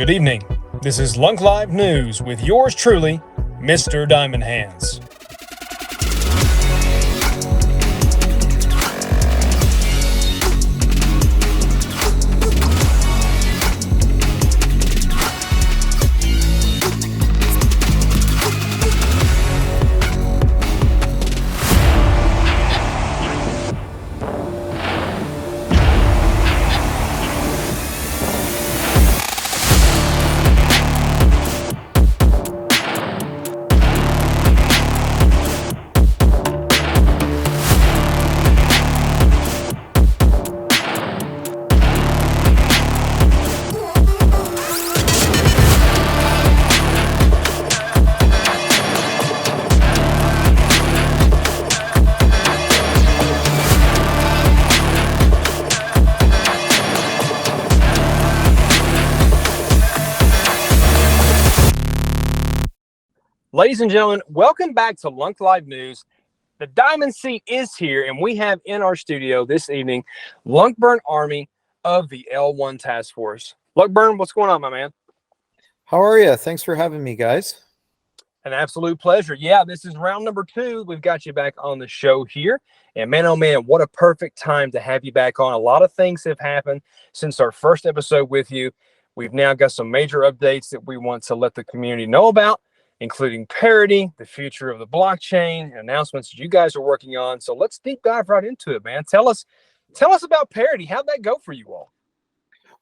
Good evening. This is LuncLiveNews with yours truly, Mr. Diamond Hands. Ladies and gentlemen, welcome back to LuncLiveNews. The Diamond Seat is here, and we have in our studio this evening LuncBurnArmy of the L1 Task Force. LuncBurn, what's going on, my man? How are you? Thanks for having me, guys. An absolute pleasure. Yeah, this is round number 2. We've got you back on the show here. And man, oh man, what a perfect time to have you back on. A lot of things have happened since our first episode with you. We've now got some major updates that we want to let the community know about, including parity, the future of the blockchain, announcements that you guys are working on. So let's deep dive right into it, man. Tell us about parity. How'd that go for you all?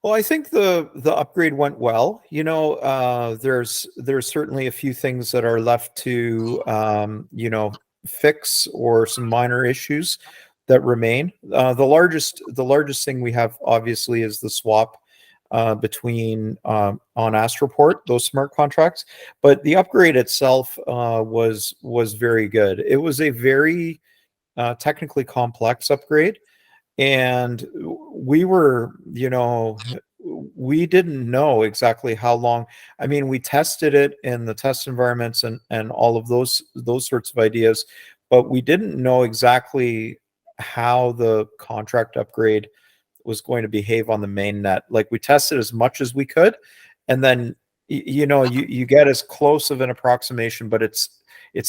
Well, I think the upgrade went well. You know, there's certainly a few things that are left to fix, or some minor issues that remain. The largest thing we have obviously is the swap between on Astroport, those smart contracts. But the upgrade itself was very good. It was a very technically complex upgrade. And we were, we didn't know exactly how long. I mean, we tested it in the test environments and all of those sorts of ideas, but we didn't know exactly how the contract upgrade was going to behave on the main net. Like, we tested as much as we could, and then you get as close of an approximation, but it's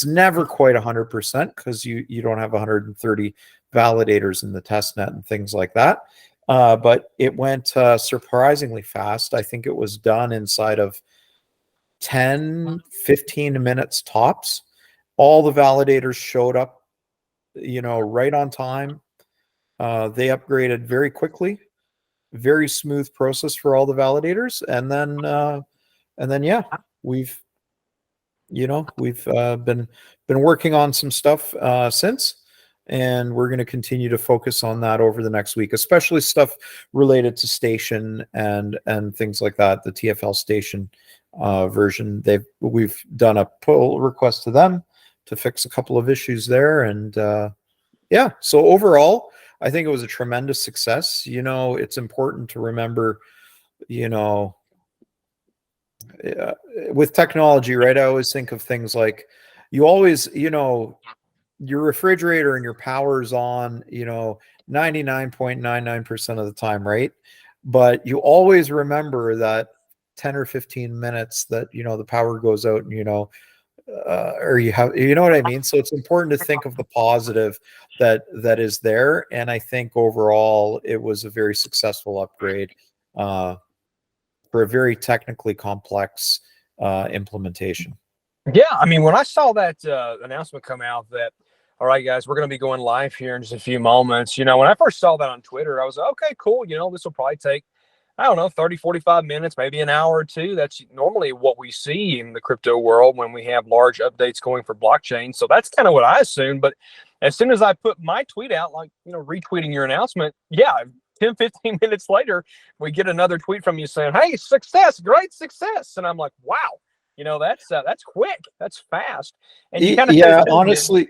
never quite 100% because you don't have 130 validators in the test net and things like that. But it went surprisingly fast. I think it was done inside of 10-15 minutes tops. All the validators showed up, right on time. They upgraded very quickly. Very smooth process for all the validators. And then yeah, we've been working on some stuff since. And we're going to continue to focus on that over the next week, especially stuff related to station and things like that. The TFL station version, we've done a pull request to them to fix a couple of issues there. And yeah, so overall, I think it was a tremendous success. It's important to remember, with technology, right? I always think of things like, you always, your refrigerator and your power's on, 99.99% of the time, right? But you always remember that 10 or 15 minutes that, the power goes out, and, or you have, what I mean? So it's important to think of the positive that is there. And I think overall it was a very successful upgrade for a very technically complex implementation. Yeah, I mean, when I saw that announcement come out that, all right, guys, we're going to be going live here in just a few moments. When I first saw that on Twitter, I was like, okay, cool. This will probably take, I don't know, 30, 45 minutes, maybe an hour or two. That's normally what we see in the crypto world when we have large updates going for blockchain. So that's kind of what I assumed. But as soon as I put my tweet out, like, retweeting your announcement, yeah, 10, 15 minutes later, we get another tweet from you saying, hey, success, great success. And I'm like, wow. That's quick. That's fast. And you kind of honestly,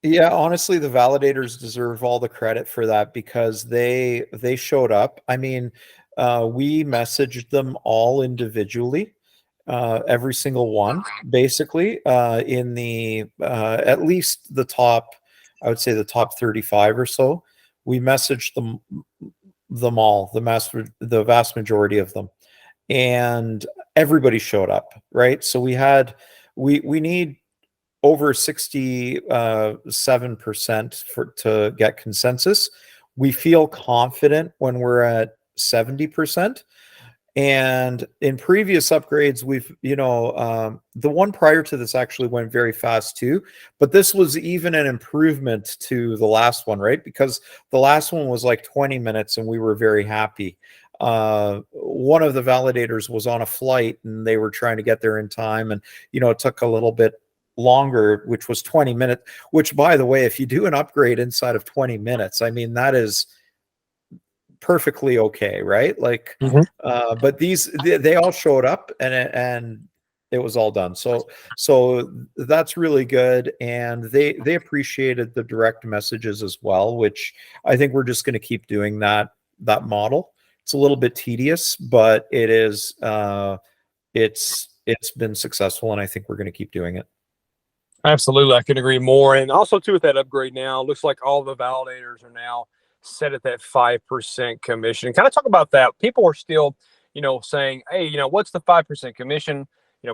the validators deserve all the credit for that, because they showed up. I mean, we messaged them all individually, every single one, basically, in the at least the top, I would say the top 35 or so. We messaged them all, the vast majority of them. And everybody showed up, right? So we need over 67% to get consensus. We feel confident when we're at 70%. And in previous upgrades, the one prior to this actually went very fast too, but this was even an improvement to the last one, right? Because the last one was like 20 minutes and we were very happy. One of the validators was on a flight and they were trying to get there in time, and it took a little bit longer, which was 20 minutes, which, by the way, if you do an upgrade inside of 20 minutes, I mean, that is perfectly okay, right? Like, but they all showed up, and it was all done. So that's really good, and they appreciated the direct messages as well, which I think we're just going to keep doing that model. It's a little bit tedious, but it's been successful, and I think we're going to keep doing it. Absolutely, I can agree more. And also too, with that upgrade now, it looks like all the validators are now set at that 5% commission. Kind of talk about that. People are still, saying, hey, what's the 5% commission?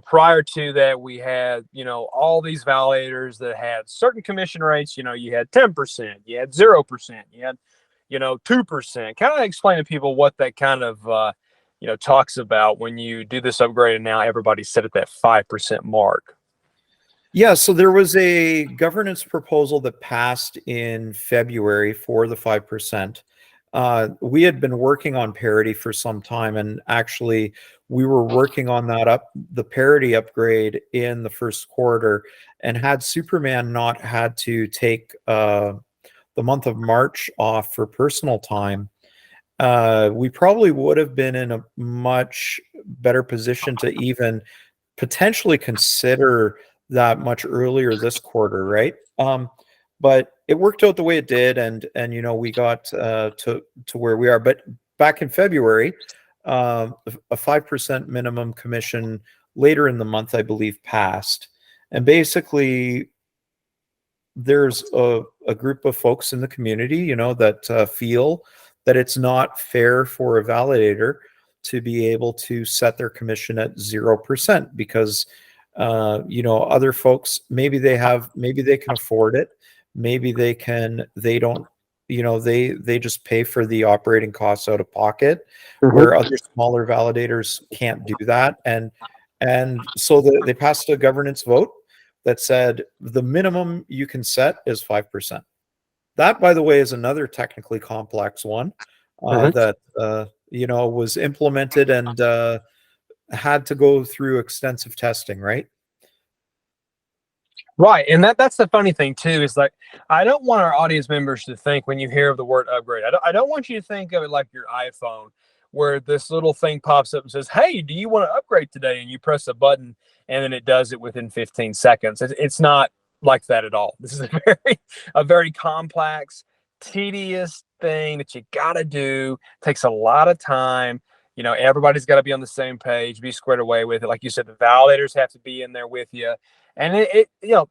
Prior to that, we had, all these validators that had certain commission rates. You had 10%, you had 0%, you had, 2%. Kind of explain to people what that kind of, talks about when you do this upgrade and now everybody's set at that 5% mark. Yeah, so there was a governance proposal that passed in February for the 5%. We had been working on parity for some time, and actually we were working on the parity upgrade in the first quarter, and had Superman not had to take the month of March off for personal time, we probably would have been in a much better position to even potentially consider that much earlier this quarter, right? But it worked out the way it did, and we got to where we are. But back in February, a 5% minimum commission later in the month, I believe, passed, and basically there's a group of folks in the community, that feel that it's not fair for a validator to be able to set their commission at 0%, because other folks, maybe they can afford it, maybe they don't, they just pay for the operating costs out of pocket, where other smaller validators can't do that. And so they passed a governance vote that said the minimum you can set is 5%. That, by the way, is another technically complex one that was implemented and had to go through extensive testing, right? Right. And that's the funny thing too, is like, I don't want our audience members to think, when you hear of the word upgrade, I don't want you to think of it like your iPhone, where this little thing pops up and says, hey, do you want to upgrade today? And you press a button and then it does it within 15 seconds. It's not like that at all. This is a very complex, tedious thing that you got to do. It takes a lot of time. Everybody's got to be on the same page, be squared away with it. Like you said, the validators have to be in there with you. And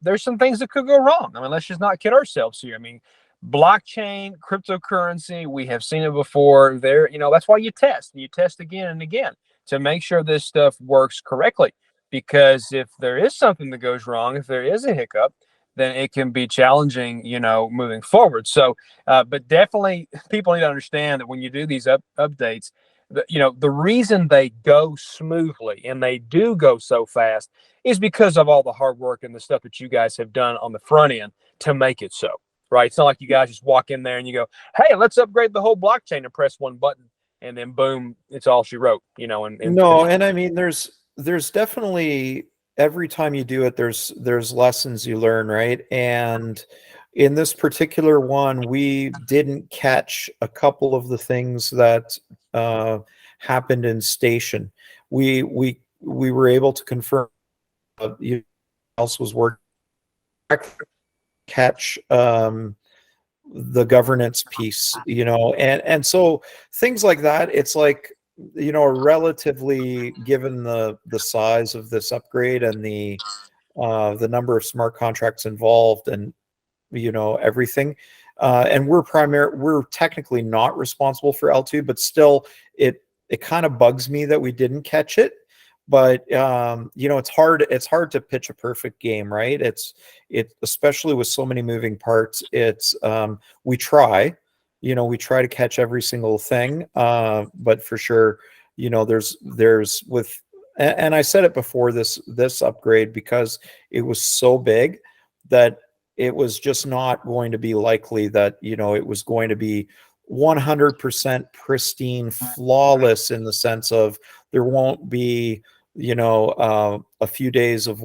there's some things that could go wrong. I mean, let's just not kid ourselves here. I mean, blockchain, cryptocurrency, we have seen it before. That's why you test. You test again and again to make sure this stuff works correctly. Because if there is something that goes wrong, if there is a hiccup, then it can be challenging, moving forward. So, but definitely people need to understand that when you do these updates, the reason they go smoothly and they do go so fast is because of all the hard work and the stuff that you guys have done on the front end to make it so, right? It's not like you guys just walk in there and you go, hey, let's upgrade the whole blockchain and press one button and then boom, it's all she wrote, No, and I mean, there's definitely, every time you do it, there's lessons you learn, right? And in this particular one, we didn't catch a couple of the things that happened in station. We were able to confirm else was working, catch the governance piece, and so things like that. It's like, relatively, given the size of this upgrade and the number of smart contracts involved, and everything, and we're technically not responsible for L2, but still it kind of bugs me that we didn't catch it. but you know, it's hard to pitch a perfect game, right? Especially with so many moving parts. We try, you know, we try to catch every single thing, but for sure, you know, there's with, and I said it before, this upgrade, because it was so big that it was just not going to be likely that, you know, it was going to be 100% pristine, flawless, in the sense of there won't be, you know, a few days of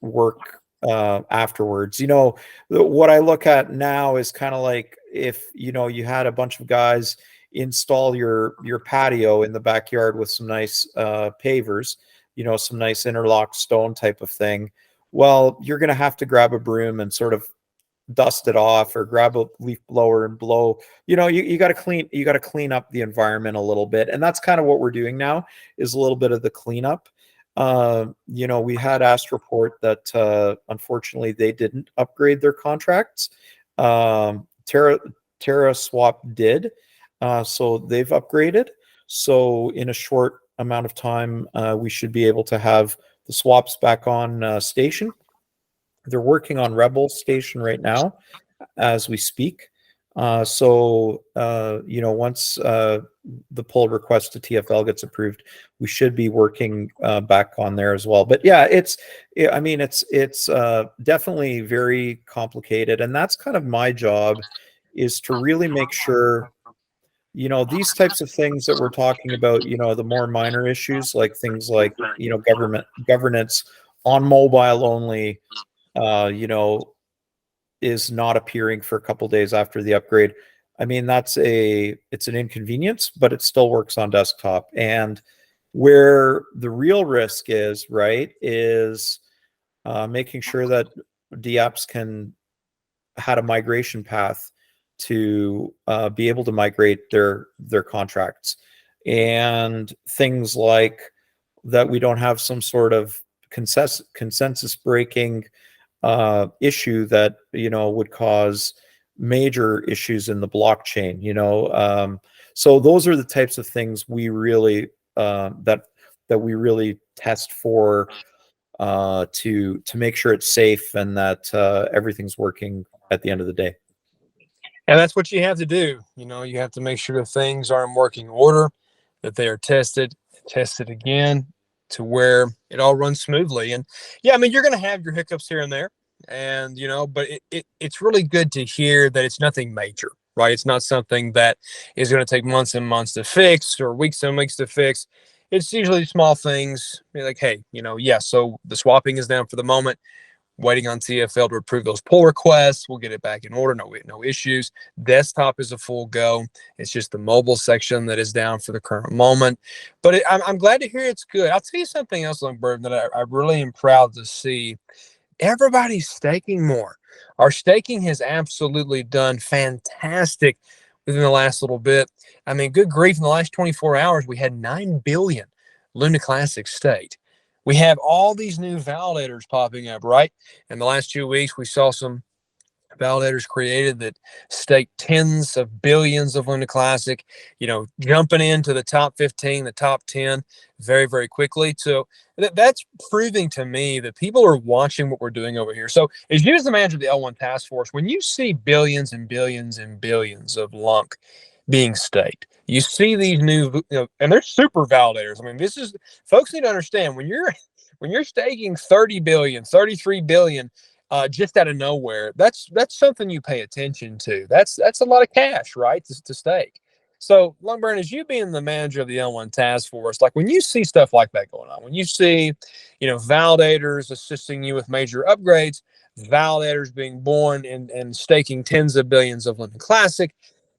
work afterwards. You know, what I look at now is kind of like if, you know, you had a bunch of guys install your patio in the backyard with some nice pavers, you know, some nice interlock stone type of thing. Well, you're going to have to grab a broom and sort of dust it off, or grab a leaf blower and blow. You know, you got to clean up the environment a little bit, and that's kind of what we're doing now, is a little bit of the cleanup. You know, we had asked report that unfortunately they didn't upgrade their contracts. Terra Swap did, so they've upgraded. So in a short amount of time, we should be able to have the swaps back on station. They're working on Rebel Station right now as we speak. You know, once the pull request to TFL gets approved, we should be working back on there as well. But yeah, I mean, it's definitely very complicated, and that's kind of my job, is to really make sure, you know, these types of things that we're talking about, you know, the more minor issues, like things like, you know, governance on mobile only, you know, is not appearing for a couple days after the upgrade. I mean, it's an inconvenience, but it still works on desktop. And where the real risk is, right, is making sure that DApps had a migration path to be able to migrate their contracts, and things like that we don't have some sort of consensus breaking issue that, you know, would cause major issues in the blockchain, you know. So those are the types of things we really that we really test for, to make sure it's safe, and that everything's working at the end of the day. And that's what you have to do. You know, you have to make sure that things are in working order, that they are tested again, to where it all runs smoothly. And yeah, I mean, you're going to have your hiccups here and there, and you know, but it's really good to hear that it's nothing major, right? It's not something that is going to take months and months to fix, or weeks and weeks to fix. It's usually small things. You're like, hey, you know, yeah, so the swapping is down for the moment, waiting on TFL to approve those pull requests. We'll get it back in order. No issues. Desktop is a full go. It's just the mobile section that is down for the current moment. But I'm glad to hear it's good. I'll tell you something else, LuncBurn, that I really am proud to see. Everybody's staking more. Our staking has absolutely done fantastic within the last little bit. I mean, good grief, in the last 24 hours, we had 9 billion LunaClassic staked. We have all these new validators popping up, right? In the last 2 weeks, we saw some validators created that stake tens of billions of LunaClassic, you know, jumping into the top 15, the top 10 very, very quickly. So that's proving to me that people are watching what we're doing over here. So as you as the manager of the L1 task force, when you see billions and billions and billions of Lunk being staked, you see these new, you know, and they're super validators. I mean, this is, folks need to understand, when you're staking 30 billion, 33 billion, just out of nowhere, that's something you pay attention to. That's a lot of cash, right, to stake. So, LuncBurn, as you being the manager of the L1 task force, like when you see stuff like that going on, when you see, you know, validators assisting you with major upgrades, validators being born and staking tens of billions of LunaClassic,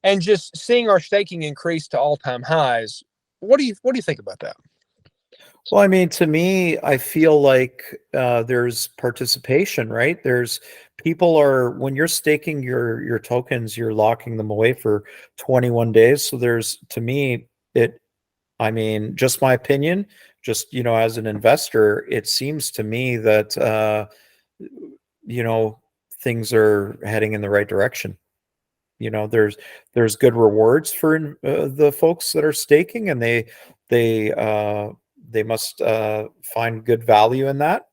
and just seeing our staking increase to all-time highs, what do you think about that? Well, I mean, to me, I feel like there's participation, right? There's people are, when you're staking your tokens, you're locking them away for 21 days. So there's, to me, I mean, just my opinion, just, you know, as an investor, it seems to me that you know, things are heading in the right direction. You know, there's good rewards for the folks that are staking, and they they must find good value in that.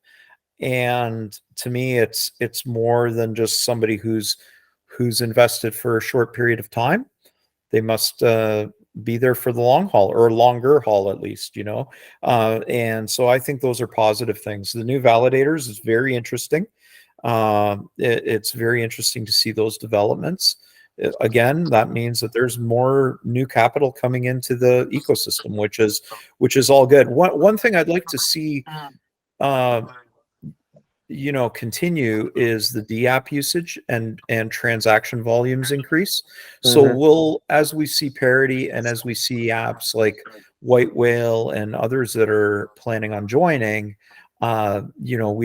And to me, it's more than just somebody who's invested for a short period of time. They must be there for the long haul, or longer haul at least, you know. And so I think those are positive things. The new validators is very interesting. It's very interesting to see those developments. Again, that means that there's more new capital coming into the ecosystem, which is all good. One thing I'd like to see uh, you know, continue is the DApp usage and transaction volumes increase. So we'll, as we see parity and as we see apps like White Whale and others that are planning on joining, you know,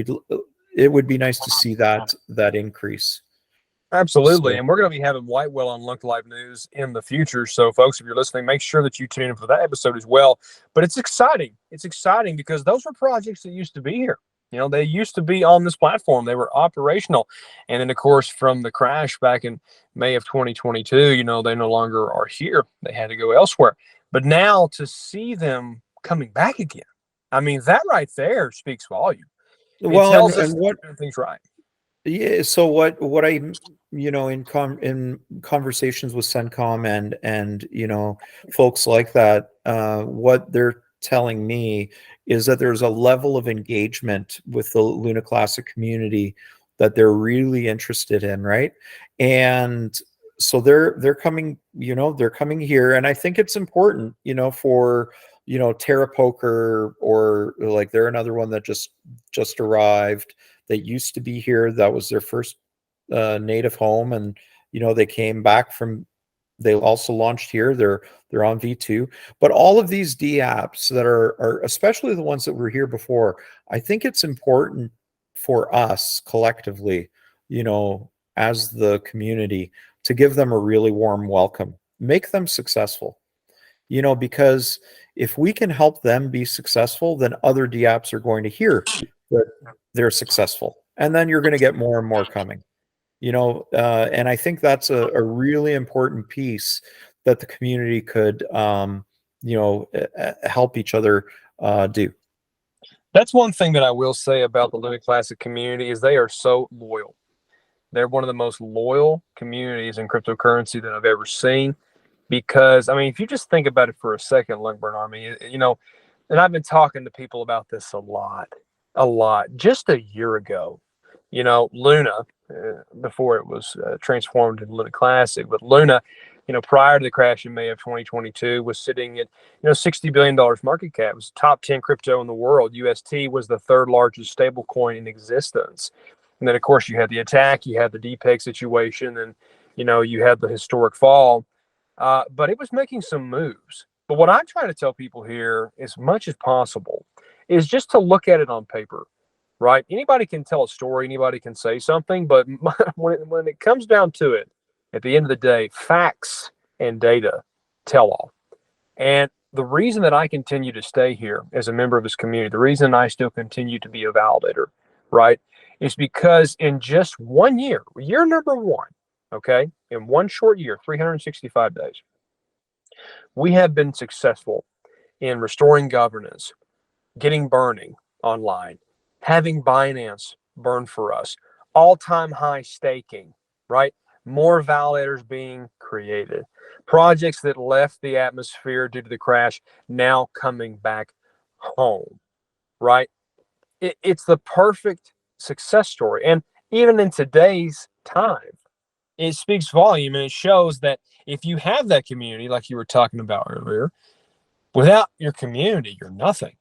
it would be nice to see that increase. Absolutely. So, And we're going to be having White Whale on LuncLiveNews in the future. So, folks, if you're listening, make sure that you tune in for that episode as well. But it's exciting. It's exciting because those were projects that used to be here. You know, they used to be on this platform. They were operational. And then, of course, from the crash back in May of 2022, you know, they no longer are here. They had to go elsewhere. But now to see them coming back again, I mean, that right there speaks volume. It well, tells us and that what, we're doing things right. yeah, so what I, you know, in conversations with CENTCOM and you know, folks like that, what they're telling me is that there's a level of engagement with the LunaClassic community that they're really interested in, right? And so they're coming, you know, they're coming here, and I think it's important, you know, for, you know, Terra Poker, or like they're another one that just arrived. They used to be here. That was their first native home, and you know, they came back from. They also launched here. They're on V2, but all of these D apps that are especially the ones that were here before. I think it's important for us collectively, you know, as the community, to give them a really warm welcome, make them successful, you know, because if we can help them be successful, then other D apps are going to hear that they're successful, and then you're going to get more and more coming, you know. And I think that's a really important piece that the community could you know, help each other do. That's one thing that I will say about the LunaClassic community is they are so loyal. They're one of the most loyal communities in cryptocurrency that I've ever seen. Because I mean, if you just think about it for a second, LuncBurnArmy, you know, and I've been talking to people about this a lot. Just a year ago, you know, Luna, before it was transformed into LunaClassic, but Luna, you know, prior to the crash in May of 2022, was sitting at, you know, $60 billion market cap. It was top 10 crypto in the world. UST was the third largest stable coin in existence. And then, of course, you had the attack, you had the DPEG situation, and, you know, you had the historic fall. But it was making some moves. But what I try to tell people here, as much as possible, is just to look at it on paper, right? Anybody can tell a story, anybody can say something, but when it comes down to it, at the end of the day, facts and data tell all. And the reason that I continue to stay here as a member of this community, the reason I still continue to be a validator, right, is because in just 1 year, year number one, okay, in one short year, 365 days, we have been successful in restoring governance, getting burning online, having Binance burn for us, all-time high staking, right? More validators being created, projects that left the atmosphere due to the crash now coming back home, right? It's the perfect success story. And even in today's time, it speaks volume, and it shows that if you have that community, like you were talking about earlier, without your community, you're nothing.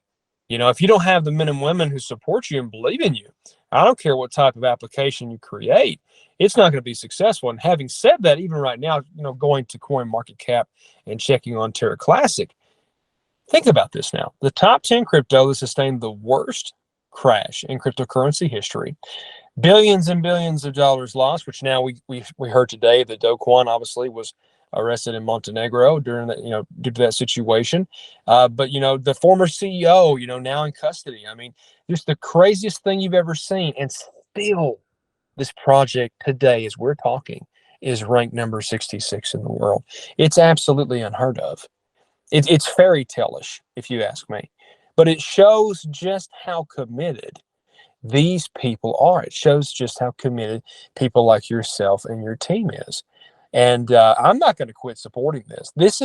You know, if you don't have the men and women who support you and believe in you, I don't care what type of application you create, it's not going to be successful. And having said that, even right now, you know, going to CoinMarketCap and checking on Terra Classic, think about this now. The top 10 crypto that sustained the worst crash in cryptocurrency history, billions and billions of dollars lost, which now we heard today that Do Kwon obviously was arrested in Montenegro during that, you know, due to that situation. But you know, the former CEO, you know, now in custody. I mean, just the craziest thing you've ever seen. And still, this project today, as we're talking, is ranked number 66 in the world. It's absolutely unheard of. It's fairy tale-ish, if you ask me. but it shows just how committed these people are. It shows just how committed people like yourself and your team is. And I'm not going to quit supporting this. This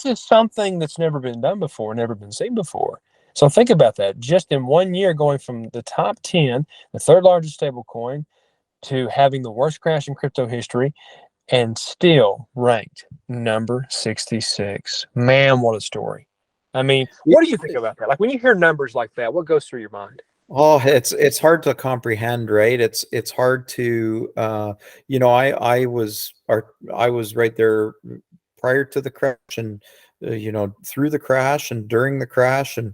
is something that's never been done before, never been seen before. So think about that. Just in 1 year, going from the top 10, the third largest stable coin, to having the worst crash in crypto history, and still ranked number 66. Man, what a story. I mean, what do you think about that? Like when you hear numbers like that, what goes through your mind? Oh, it's hard to comprehend, right? It's hard to you know, I was right there prior to the crash, and you know, through the crash and during the crash, and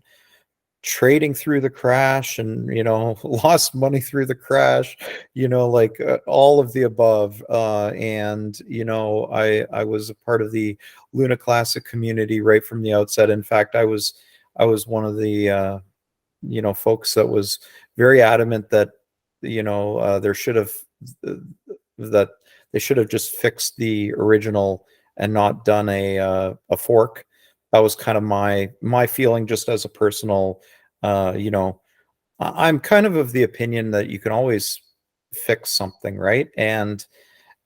trading through the crash, and you know, lost money through the crash, you know, like all of the above. And you know, I was a part of the LunaClassic community right from the outset. In fact, I was one of the you know, folks that was very adamant that, you know, there should have that they should have just fixed the original and not done a fork. That was kind of my feeling, just as a personal, you know, I'm kind of the opinion that you can always fix something, right? And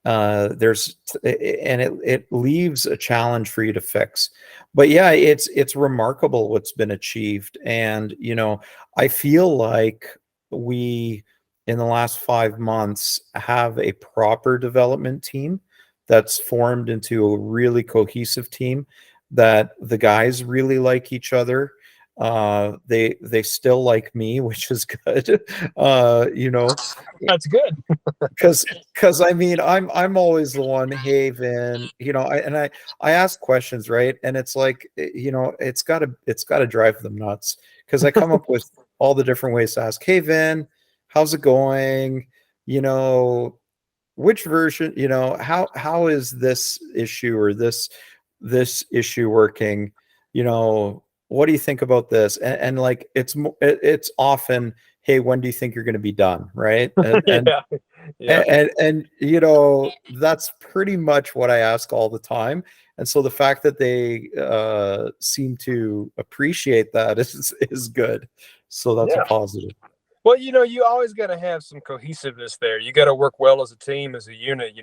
there's and it leaves a challenge for you to fix. But yeah, it's remarkable what's been achieved. And you know, I feel like we, in the last 5 months, have a proper development team that's formed into a really cohesive team, that the guys really like each other. They still like me, which is good. You know, That's good. because I mean, I'm always the one, hey Vin, you know, I ask questions, right? And it's like, you know, it's gotta drive them nuts, because I come up with all the different ways to ask, hey Vin, how's it going? You know, which version, you know, how is this issue, or this issue working? You know, what do you think about this? And like, it's often, hey, when do you think you're going to be done, right? And Yeah. Yeah. and you know, that's pretty much what I ask all the time. And so the fact that they seem to appreciate that is good. So that's a Yeah. positive. Well, you always got to have some cohesiveness there. You got to work well as a team, as a unit.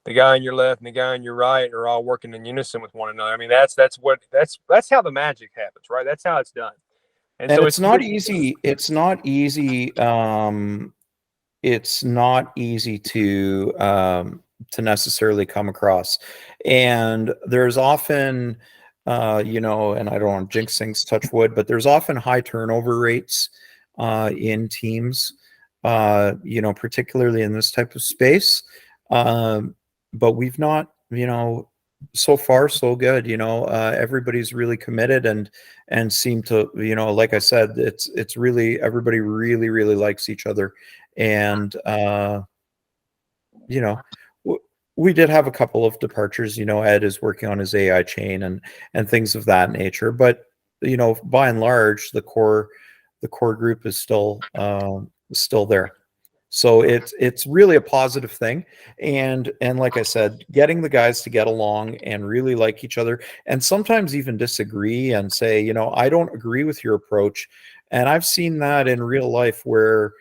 The guy on your left and the guy on your right are all working in unison with one another. I mean, that's how the magic happens, right? That's how it's done. And And so it's it's not easy. It's not easy to necessarily come across. And there's often, you know, and I don't want to jinx things, touch wood, but there's often high turnover rates in teams, you know, particularly in this type of space. Um, but we've not, you know, so far so good. You know, everybody's really committed, and seem to, you know, like I said, it's really, everybody really really likes each other. And you know, we did have a couple of departures. You know, Ed is working on his AI chain and things of that nature. But you know, by and large, the core group is still there. So it's really a positive thing. And like I said, getting the guys to get along and really like each other, and sometimes even disagree and say, you know, I don't agree with your approach. And I've seen that in real life where,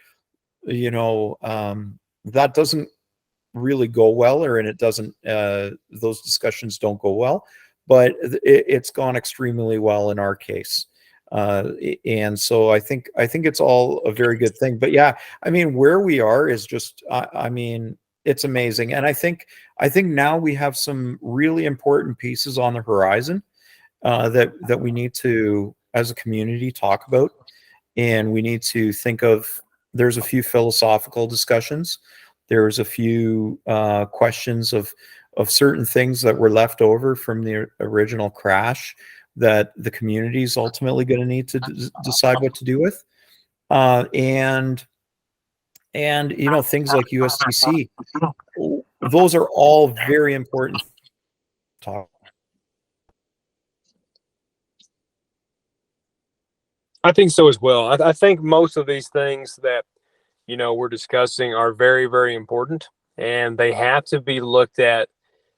you know, that doesn't really go well, or and it doesn't, those discussions don't go well. But it's gone extremely well in our case. And so I think it's all a very good thing. But yeah, I mean, where we are is just, I mean, it's amazing. And I think now we have some really important pieces on the horizon, that we need to, as a community, talk about. And we need to think of, there's a few philosophical discussions, there's a few questions of certain things that were left over from the original crash, that the community is ultimately going to need to decide what to do with. And you know, things like USDC, those are all very important to talk. I think so as well. I think most of these things that we're discussing are very, very important, and they have to be looked at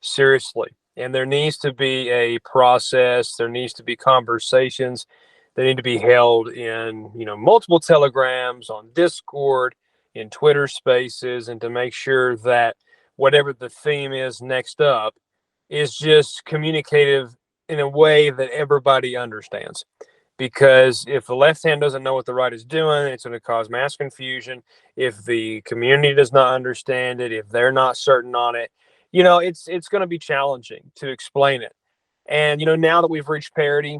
seriously. And there needs to be a process. There needs to be conversations. They need to be held in, multiple telegrams, on Discord, in Twitter Spaces, and to make sure that whatever the theme is next up is just communicative in a way that everybody understands. Because if the left hand doesn't know what the right is doing, it's going to cause mass confusion. If the community does not understand it, if they're not certain on it, it's going to be challenging to explain it. And now that we've reached parity,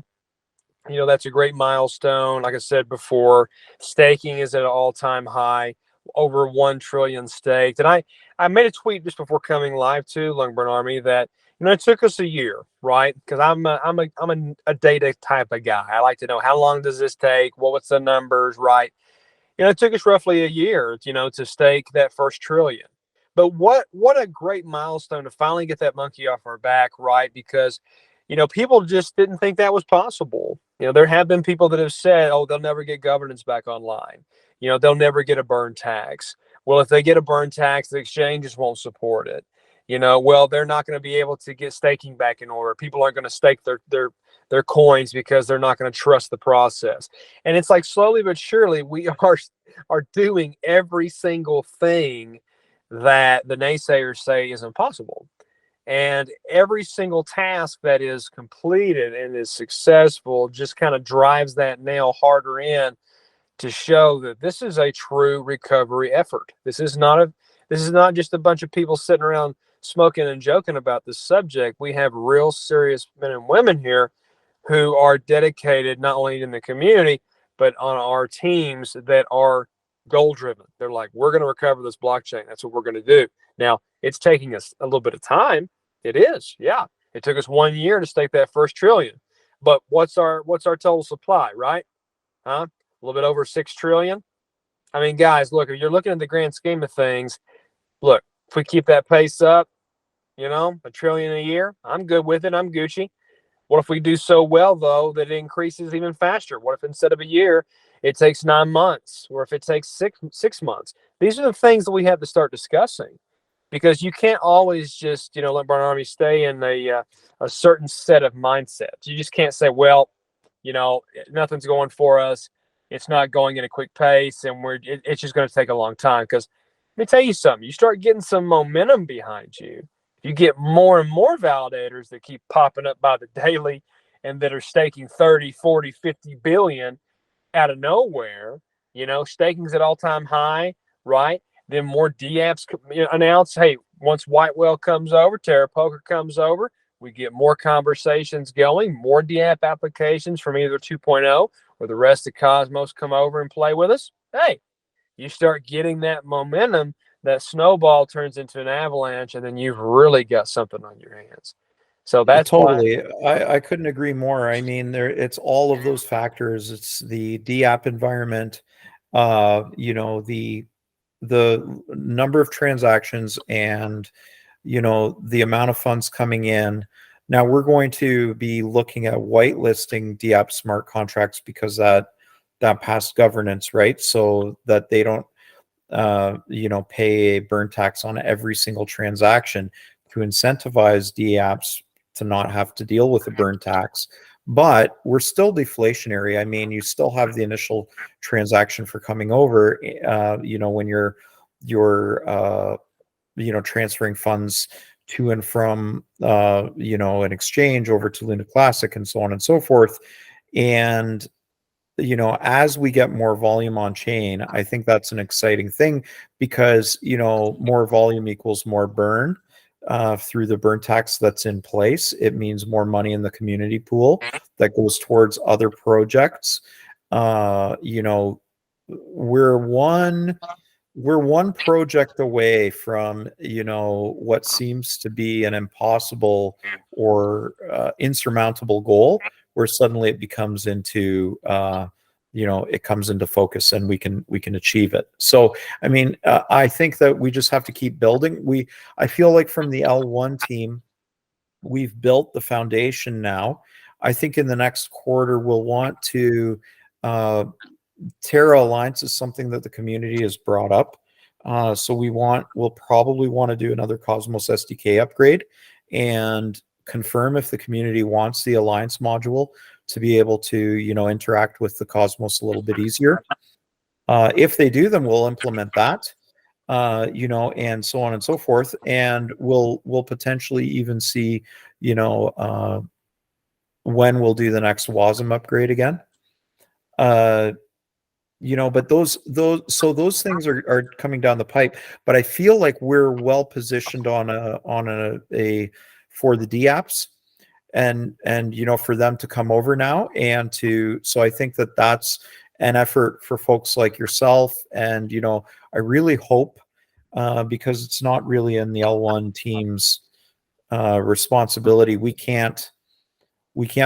that's a great milestone. Like I said before, staking is at an all-time high, over 1 trillion staked. And I made a tweet just before coming live to LuncBurnArmy that it took us a year, right? Because I'm a data type of guy. I like to know, how long does this take? What's the numbers, right? It took us roughly a year, to stake that first trillion. But what a great milestone to finally get that monkey off our back, right? Because people just didn't think that was possible. There have been people that have said, oh, they'll never get governance back online. They'll never get a burn tax. Well, if they get a burn tax, the exchanges won't support it. Well, they're not going to be able to get staking back in order. People aren't going to stake their coins because they're not going to trust the process. And it's like, slowly but surely, we are doing every single thing that the naysayers say is impossible. And every single task that is completed and is successful just kind of drives that nail harder in to show that this is a true recovery effort. This is not just a bunch of people sitting around smoking and joking about this subject. We have real serious men and women here who are dedicated not only in the community, but on our teams that are goal driven. They're like, we're going to recover this blockchain. That's what we're going to do. Now, it's taking us a little bit of time. It is. Yeah. It took us 1 year to stake that first trillion. But what's our total supply, right? Huh? A little bit over 6 trillion. I mean, guys, look, if you're looking at the grand scheme of things, look, if we keep that pace up, a trillion a year, I'm good with it. I'm Gucci. What if we do so well, though, that it increases even faster? What if instead of a year, it takes 9 months? Or if it takes six months? These are the things that we have to start discussing, because you can't always just, LuncBurnArmy, stay in a certain set of mindsets. You just can't say, well, nothing's going for us. It's not going at a quick pace, and it's just going to take a long time. Because let me tell you something. You start getting some momentum behind you. You get more and more validators that keep popping up by the daily and that are staking 30, 40, 50 billion out of nowhere. Staking's at all-time high, right? Then more DApps announce, hey, once White Whale comes over, Terra Poker comes over, we get more conversations going, more DApp applications from either 2.0 or the rest of Cosmos come over and play with us. Hey, you start getting that momentum, that snowball turns into an avalanche, and then you've really got something on your hands. So that's totally. I couldn't agree more. I mean, it's all of those factors. It's the DApp environment, the number of transactions, and the amount of funds coming in. Now we're going to be looking at whitelisting DApp smart contracts because that passed governance, right? So that they don't pay a burn tax on every single transaction, to incentivize DApps to not have to deal with a burn tax. But we're still deflationary. I mean, you still have the initial transaction for coming over, when you're transferring funds to and from an exchange over to LunaClassic and so on and so forth. And as we get more volume on chain, I think that's an exciting thing, because more volume equals more burn through the burn tax that's in place. It means more money in the community pool that goes towards other projects. We're one project away from what seems to be an impossible or insurmountable goal, where suddenly it becomes into it comes into focus, and we can achieve it. So I mean, I think that we just have to keep building. I feel like from the L1 team, we've built the foundation now. I think in the next quarter we'll want to Terra Alliance is something that the community has brought up. So we'll probably want to do another Cosmos SDK upgrade and confirm if the community wants the Alliance module to be able to, you know, interact with the cosmos a little bit easier. If they do, then we'll implement that, you know, and so on and so forth. And we'll potentially even see, you know, when we'll do the next WASM upgrade again. You know, but those things are coming down the pipe. But I feel like we're well positioned on a for the DApps, and you know, for them to come over now and to, so I think that that's an effort for folks like yourself. And you know, I really hope, because it's not really in the L1 team's responsibility, we can't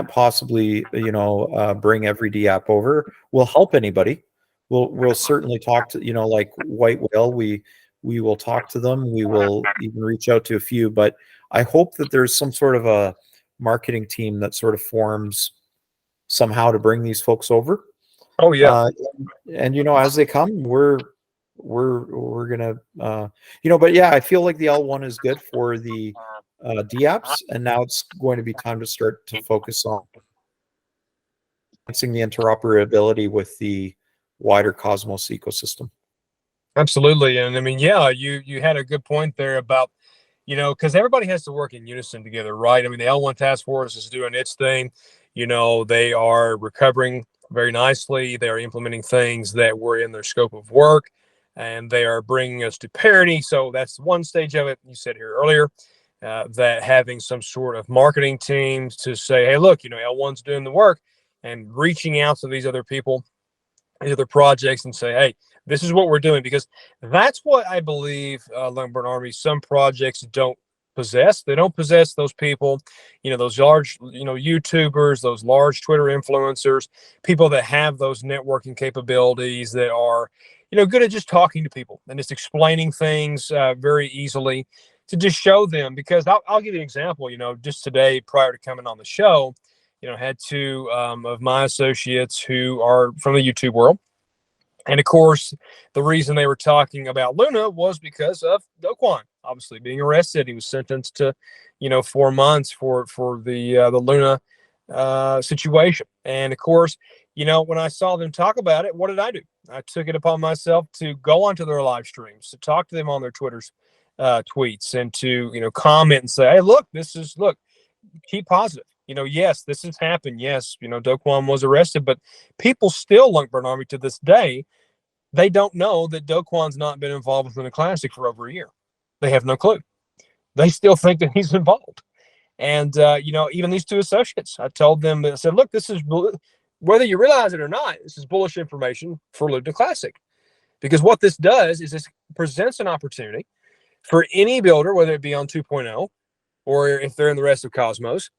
possibly, you know, bring every DApp over. We'll help anybody. We'll certainly talk to, you know, like White Whale, we will talk to them. We will even reach out to a few, but I hope that there's some sort of a marketing team that sort of forms somehow to bring these folks over. Oh yeah. And you know, as they come, we're gonna, you know, but yeah, I feel like the L1 is good for the DApps, and now it's going to be time to start to focus on enhancing the interoperability with the wider Cosmos ecosystem. Absolutely. And I mean, yeah, you had a good point there about, you know, because everybody has to work in unison together, right? I mean, the L1 task force is doing its thing. You know, they are recovering very nicely. They are implementing things that were in their scope of work, and they are bringing us to parity. So that's one stage of it. You said here earlier that having some sort of marketing teams to say, hey, look, you know, L1's doing the work, and reaching out to these other people, these other projects, and say, hey, this is what we're doing, because that's what I believe LuncBurnArmy, some projects don't possess. They don't possess those people, you know, those large, you know, YouTubers, those large Twitter influencers, people that have those networking capabilities, that are, you know, good at just talking to people and just explaining things very easily, to just show them. Because I'll give you an example. You know, just today, prior to coming on the show, you know, had two of my associates who are from the YouTube world. And of course, the reason they were talking about Luna was because of Do Kwon obviously being arrested. He was sentenced to, you know, 4 months for the Luna situation. And of course, you know, when I saw them talk about it, what did I do? I took it upon myself to go onto their live streams, to talk to them on their Twitter's tweets, and to, you know, comment and say, hey, look, keep positive. You know, yes, this has happened. Yes, you know, Do Kwon was arrested, but people still, LuncBurnArmy, to this day, they don't know that Do Kwon's not been involved with LunaClassic for over a year. They have no clue. They still think that he's involved. And, you know, even these two associates, I told them, I said, look, this is, whether you realize it or not, this is bullish information for LunaClassic. Because what this does is this presents an opportunity for any builder, whether it be on 2.0 or if they're in the rest of Cosmos,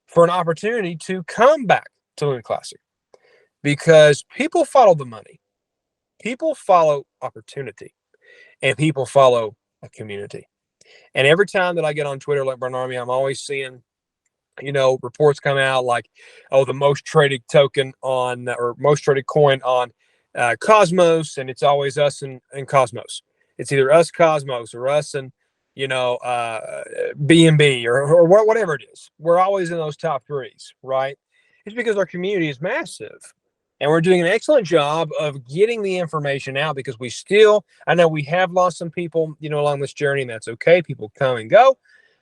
for an opportunity to come back to LunaClassic. Because people follow the money. People follow opportunity, and people follow a community. And every time that I get on Twitter, LuncBurnArmy, I'm always seeing, you know, reports come out like, oh, the most traded token on, or most traded coin on Cosmos, and it's always us and Cosmos. It's either us, Cosmos, or us and, you know, BNB, or whatever it is. We're always in those top threes, right? It's because our community is massive. And we're doing an excellent job of getting the information out, because we still, I know we have lost some people, you know, along this journey, and that's okay. People come and go,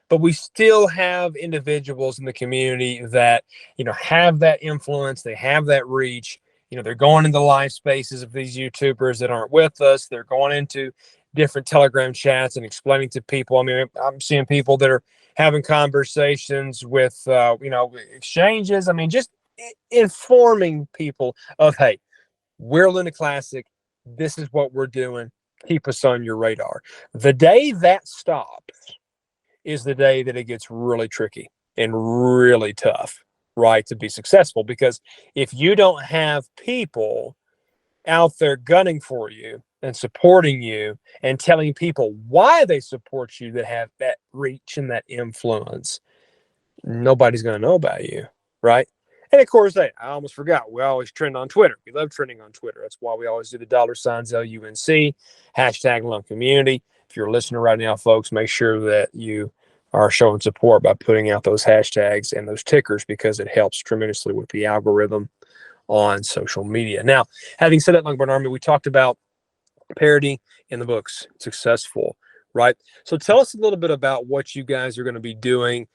but we still have individuals in the community that, you know, have that influence. They have that reach. You know, they're going into live spaces of these YouTubers that aren't with us. They're going into different Telegram chats and explaining to people. I mean, I'm seeing people that are having conversations with, you know, exchanges. I mean, just informing people of, hey, we're LunaClassic. This is what we're doing. Keep us on your radar. The day that stops is the day that it gets really tricky and really tough, right, to be successful. Because if you don't have people out there gunning for you and supporting you and telling people why they support you, that have that reach and that influence, nobody's going to know about you, right? And of course, hey, I almost forgot, we always trend on Twitter. We love trending on Twitter. That's why we always do the $ LUNC, hashtag LuncCommunity. If you're a listener right now, folks, make sure that you are showing support by putting out those hashtags and those tickers, because it helps tremendously with the algorithm on social media. Now, having said that, LuncBurnArmy, we talked about parody in the books, successful, right? So tell us a little bit about what you guys are going to be doing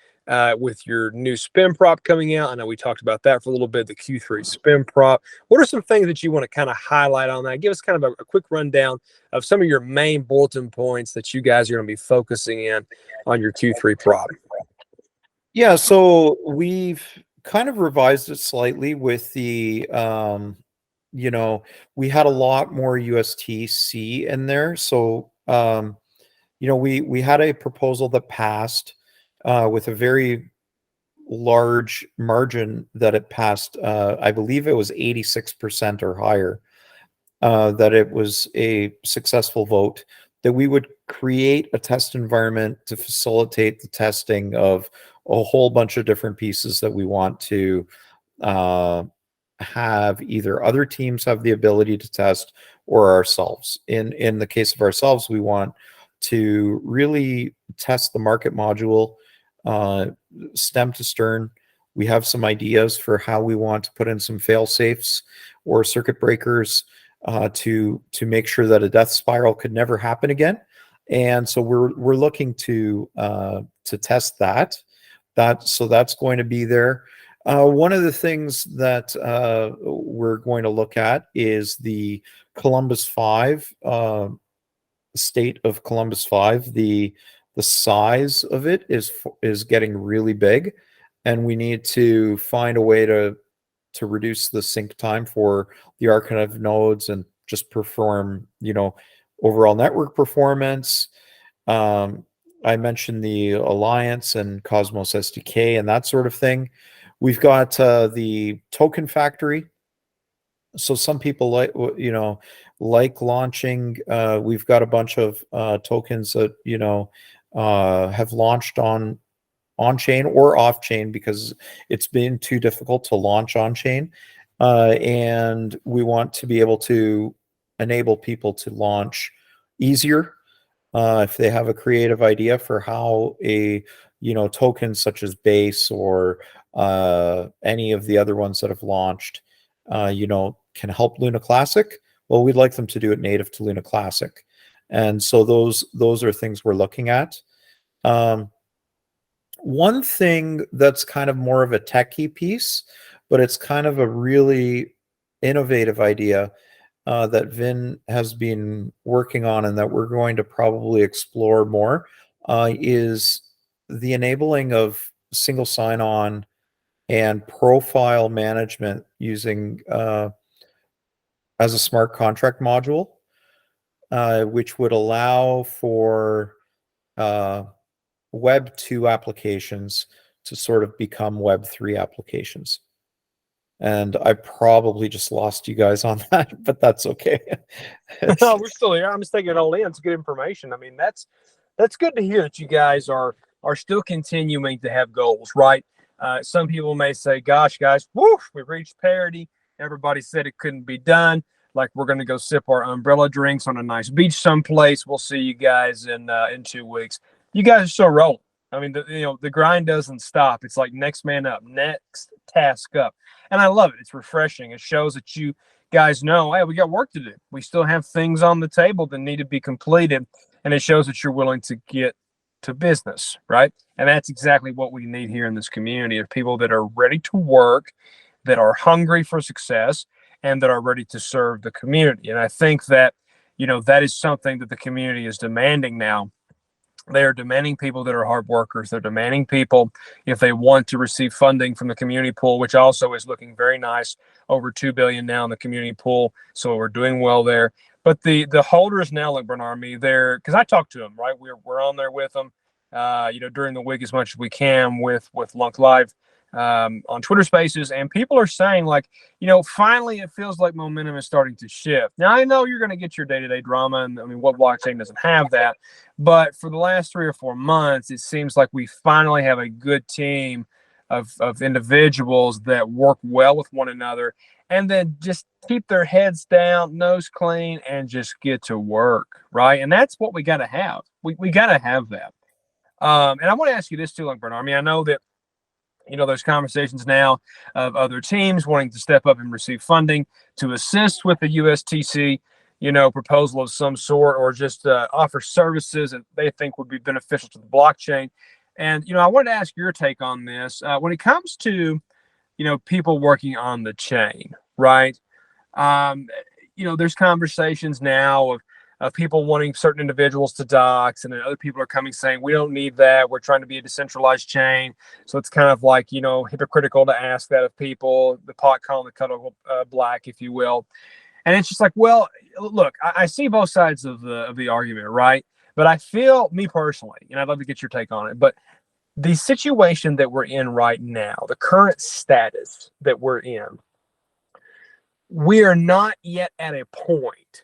with your new spin prop coming out. I know we talked about that for a little bit, the Q3 spin prop. What are some things that you want to kind of highlight on that? Give us kind of a quick rundown of some of your main bulletin points that you guys are going to be focusing in on your Q3 prop. Yeah, so we've kind of revised it slightly with the we had a lot more USTC in there. So we had a proposal that passed with a very large margin that it passed. I believe it was 86% or higher, that it was a successful vote, that we would create a test environment to facilitate the testing of a whole bunch of different pieces that we want to have either other teams have the ability to test or ourselves. In the case of ourselves, we want to really test the market module stem to stern. We have some ideas for how we want to put in some fail safes or circuit breakers to make sure that a death spiral could never happen again. And so we're looking to test that. So that's going to be there. One of the things that we're going to look at is the Columbus 5, state of Columbus 5. The size of it is getting really big, and we need to find a way to reduce the sync time for the archive nodes and just perform, overall network performance. I mentioned the Alliance and Cosmos SDK and that sort of thing. We've got the token factory. So some people like launching. We've got a bunch of tokens that have launched on chain or off chain because it's been too difficult to launch on chain, and we want to be able to enable people to launch easier if they have a creative idea for how a token such as Base or any of the other ones that have launched can help LunaClassic. Well, we'd like them to do it native to LunaClassic, and so those are things we're looking at. One thing that's kind of more of a techie piece, but it's kind of a really innovative idea that Vin has been working on and that we're going to probably explore more, is the enabling of single sign-on and profile management using as a smart contract module, which would allow for Web 2 applications to sort of become Web 3 applications. And I probably just lost you guys on that, but that's okay. No, we're still here. I'm just taking it all in. It's good information. I mean, that's good to hear that you guys are still continuing to have goals, right? Some people may say, gosh, guys, woof, we reached parity. Everybody said it couldn't be done. Like, we're going to go sip our umbrella drinks on a nice beach someplace. We'll see you guys in 2 weeks. You guys are still rolling. I mean, the grind doesn't stop. It's like next man up, next task up. And I love it. It's refreshing. It shows that you guys know, hey, we got work to do. We still have things on the table that need to be completed. And it shows that you're willing to get to business, right? And that's exactly what we need here in this community, of people that are ready to work, that are hungry for success, and that are ready to serve the community. And I think that, that is something that the community is demanding now. They are demanding people that are hard workers. They're demanding people, if they want to receive funding from the community pool, which also is looking very nice, over $2 billion now in the community pool. So we're doing well there. But the holders now, LuncBurnArmy, they're, because I talked to them, right? We're on there with them, during the week as much as we can with Lunk Live on Twitter Spaces, and people are saying, like, finally it feels like momentum is starting to shift. Now, I know you're going to get your day-to-day drama, and I mean, what blockchain doesn't have that? But for the last 3 or 4 months, it seems like we finally have a good team of individuals that work well with one another, and then just keep their heads down, nose clean, and just get to work, right? And that's what we got to have. We got to have that. And I want to ask you this too, LuncBurnArmy. I know that there's conversations now of other teams wanting to step up and receive funding to assist with the USTC, proposal of some sort, or just offer services that they think would be beneficial to the blockchain. And I wanted to ask your take on this when it comes to people working on the chain, right? Um, there's conversations now of people wanting certain individuals to dox, and then other people are coming saying, we don't need that. We're trying to be a decentralized chain. So it's kind of like, hypocritical to ask that of people, the pot calling the kettle black, if you will. And it's just like, well, look, I see both sides of the argument, right? But I feel, me personally, and I'd love to get your take on it, but the situation that we're in right now, the current status that we're in, we are not yet at a point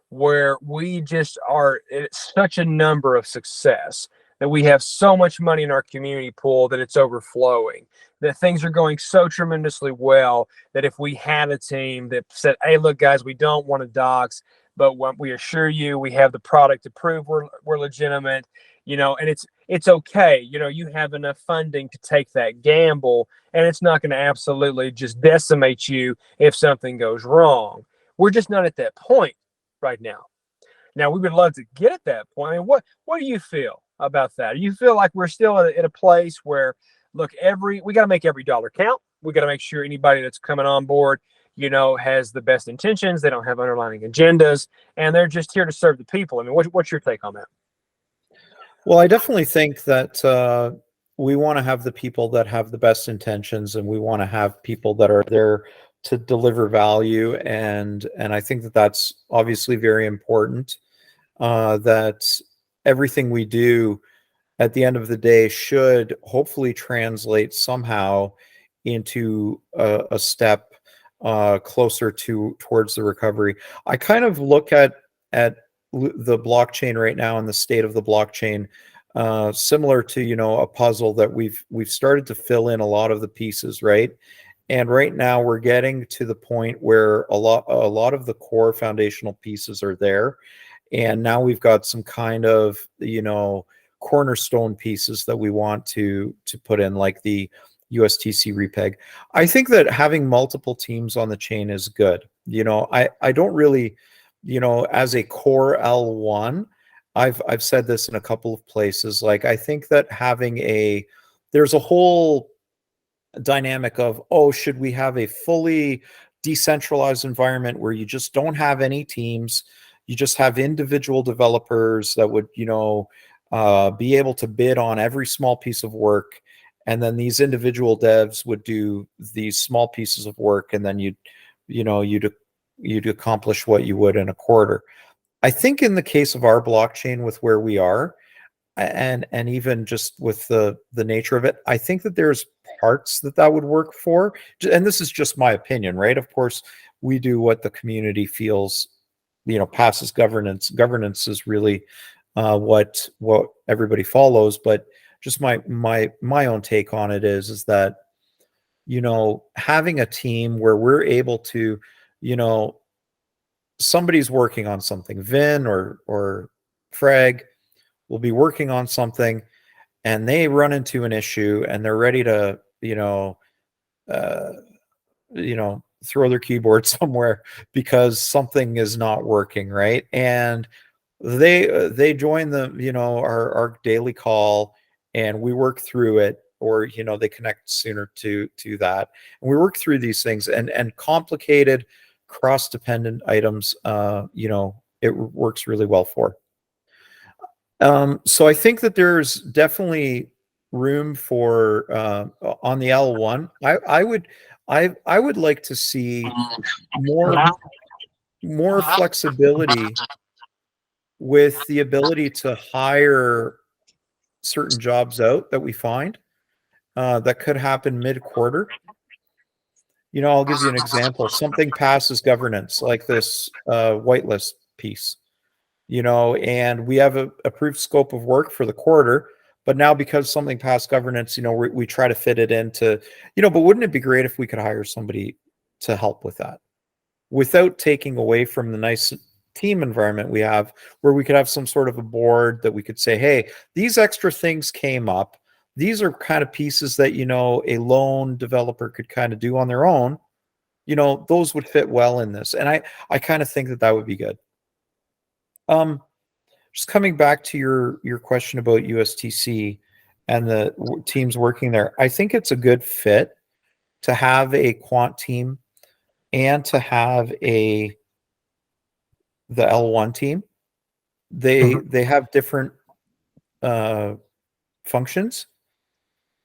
where we just are at such a number of success that we have so much money in our community pool that it's overflowing, that things are going so tremendously well that if we had a team that said, hey, look, guys, we don't want to dox, but we assure you we have the product to prove we're legitimate, and it's okay. You have enough funding to take that gamble, and it's not going to absolutely just decimate you if something goes wrong. We're just not at that point right now. Now, we would love to get at that point. I mean, what do you feel about that? Do you feel like we're still at a place where, look, we got to make every dollar count. We got to make sure anybody that's coming on board, has the best intentions. They don't have underlying agendas, and they're just here to serve the people. I mean, what's your take on that? Well, I definitely think that we want to have the people that have the best intentions, and we want to have people that are there to deliver value. And I think that that's obviously very important, that everything we do at the end of the day should hopefully translate somehow into a step closer towards the recovery. I kind of look at the blockchain right now and the state of the blockchain similar to a puzzle that we've started to fill in a lot of the pieces, right? And right now we're getting to the point where a lot of the core foundational pieces are there, and now we've got some kind of cornerstone pieces that we want to put in, like the USTC repeg. I think that having multiple teams on the chain is good. I don't really, as a core L1, I've said this in a couple of places. Like, I think that there's a whole dynamic of, should we have a fully decentralized environment where you just don't have any teams, you just have individual developers that would be able to bid on every small piece of work, and then these individual devs would do these small pieces of work, and then you'd accomplish what you would in a quarter. I think in the case of our blockchain, with where we are, and even just with the nature of it, I think that there's parts that would work for. And this is just my opinion, right? Of course, we do what the community feels passes governance. Governance is really what everybody follows. But just my own take on it is that having a team where we're able to somebody's working on something, Vin or Frag will be working on something, and they run into an issue, and they're ready to throw their keyboard somewhere because something is not working, right? And they join our daily call, and we work through it, or they connect sooner to that, and we work through these things, and complicated cross-dependent items it works really well for. So I think that there's definitely room for on the L1. I would like to see more flexibility with the ability to hire certain jobs out that we find that could happen mid-quarter. I'll give you an example. Something passes governance, like this whitelist piece, and we have a approved scope of work for the quarter. But now, because something passed governance, we try to fit it into, but wouldn't it be great if we could hire somebody to help with that without taking away from the nice team environment we have, where we could have some sort of a board that we could say, hey, these extra things came up. These are kind of pieces that, a lone developer could kind of do on their own. Those would fit well in this. And I kind of think that would be good. Just coming back to your question about USTC and the teams working there, I think it's a good fit to have a quant team and to have the L1 team. They have different functions.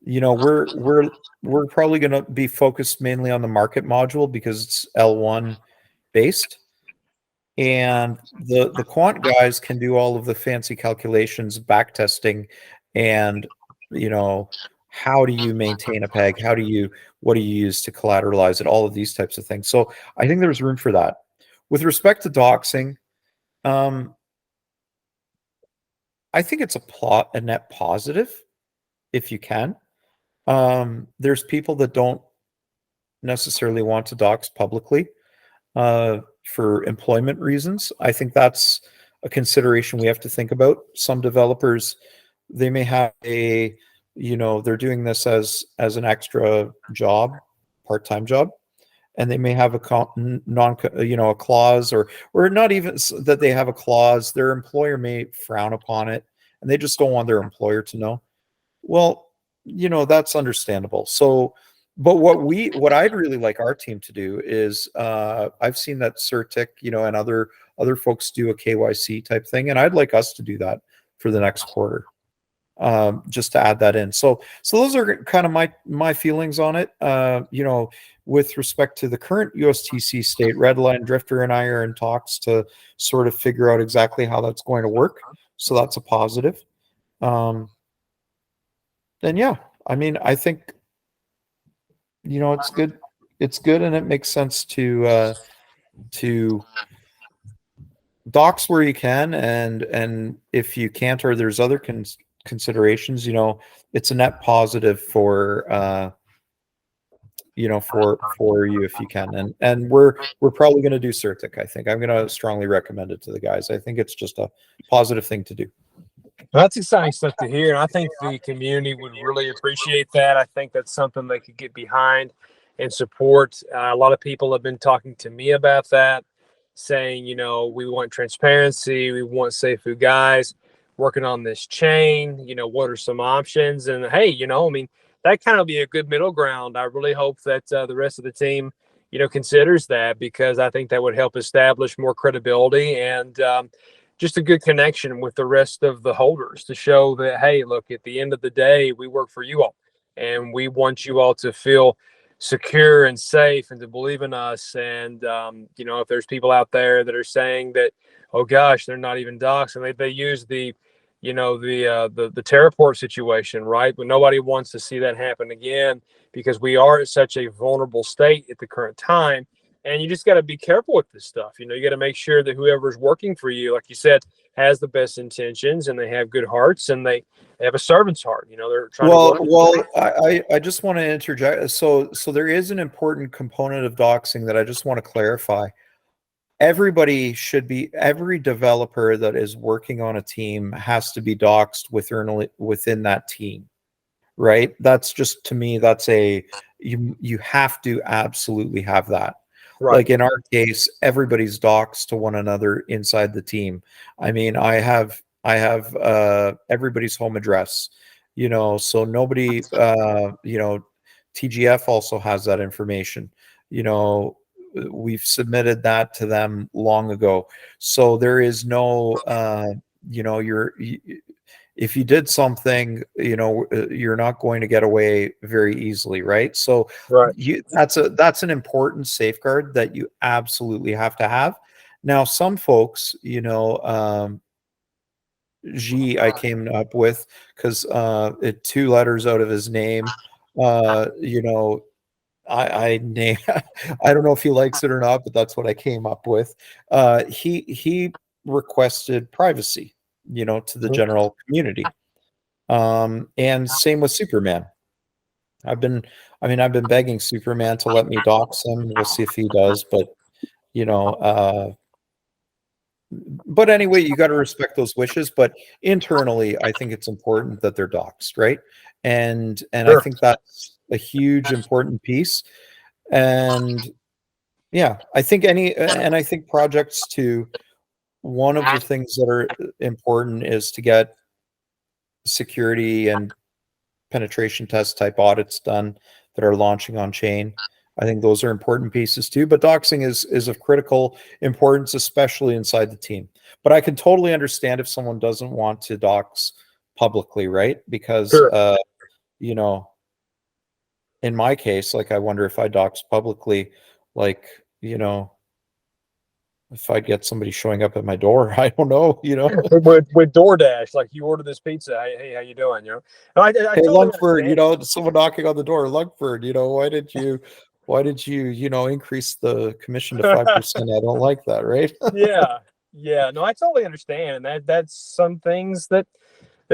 We're probably going to be focused mainly on the market module because it's L1 based. And the quant guys can do all of the fancy calculations, back testing, and how do you maintain a peg? What do you use to collateralize it? All of these types of things. So I think there's room for that. With respect to doxing, I think it's a net positive if you can. There's people that don't necessarily want to dox publicly for employment reasons. I think that's a consideration we have to think about. Some developers, they may have they're doing this as an extra job, part-time job, and they may have a clause, or not even that they have a clause. Their employer may frown upon it, and they just don't want their employer to know. Well, that's understandable. So, but what I'd really like our team to do is, I've seen that Certic, and other folks do a KYC type thing, and I'd like us to do that for the next quarter, just to add that in. So those are kind of my feelings on it. With respect to the current USTC state, Redline Drifter and I are in talks to sort of figure out exactly how that's going to work. So that's a positive. Then yeah, I mean, I think it's good. It's good, and it makes sense to docs where you can, and if you can't, or there's other considerations, it's a net positive for for you if you can, and we're probably going to do Certic. I think I'm going to strongly recommend it to the guys. I think it's just a positive thing to do. Well, that's exciting stuff to hear, and I think the community would really appreciate that. I think that's something they could get behind and support. A lot of people have been talking to me about that, saying, we want transparency, we want Seifu guys working on this chain. What are some options? And hey, I mean, that kind of be a good middle ground. I really hope that the rest of the team, considers that, because I think that would help establish more credibility and just a good connection with the rest of the holders to show that, hey, look, at the end of the day, we work for you all, and we want you all to feel secure and safe and to believe in us. And, if there's people out there that are saying that, oh gosh, they're not even docs, and they use the Terraport situation, right? But nobody wants to see that happen again, because we are at such a vulnerable state at the current time. And you just got to be careful with this stuff. You got to make sure that whoever's working for you, like you said, has the best intentions, and they have good hearts, and they have a servant's heart. They're trying to Well, I just want to interject. So there is an important component of doxing that I just want to clarify. Every developer that is working on a team has to be doxed within that team, right? That's just, to me, that's you have to absolutely have that. Right. Like in our case, everybody's doxed to one another inside the team. I mean, I have everybody's home address, so nobody, TGF also has that information. We've submitted that to them long ago. So there is no, if you did something, you're not going to get away very easily, right? So right. That's an important safeguard that you absolutely have to have. Now, some folks, G I came up with, because 2 letters out of his name, I name I don't know if he likes it or not, but that's what I came up with. He requested privacy, to the general community. And same with Superman. I've been begging Superman to let me dox him. We'll see if he does, but but anyway, you got to respect those wishes. But internally, I think it's important that they're doxxed, right? And I Sure. think that's a huge important piece. And yeah, I think projects too. One of the things that are important is to get security and penetration test type audits done that are launching on chain. I think those are important pieces too. But doxing is of critical importance, especially inside the team. But I can totally understand if someone doesn't want to dox publicly, right? Because Sure. you know, in my case, like I wonder if I dox publicly, like, if I get somebody showing up at my door, I don't know, With DoorDash, like you order this pizza, hey, how you doing? No, I Hey, totally Lungford, understand it. someone knocking on the door. Lungford, why did you, increase the commission to 5%? I don't like that, right? Yeah, yeah. No, I totally understand, and that's some things that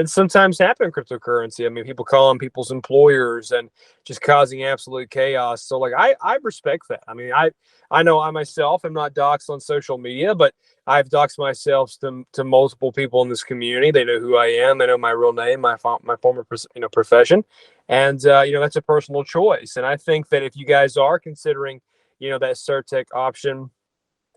sometimes happen in cryptocurrency. I mean, people calling people's employers and just causing absolute chaos. So, like, I respect that. I mean, I know I myself am not doxxed on social media, but I've doxxed myself to multiple people in this community. They know who I am. They know my real name, my former profession, and that's a personal choice. And I think that if you guys are considering that Certec option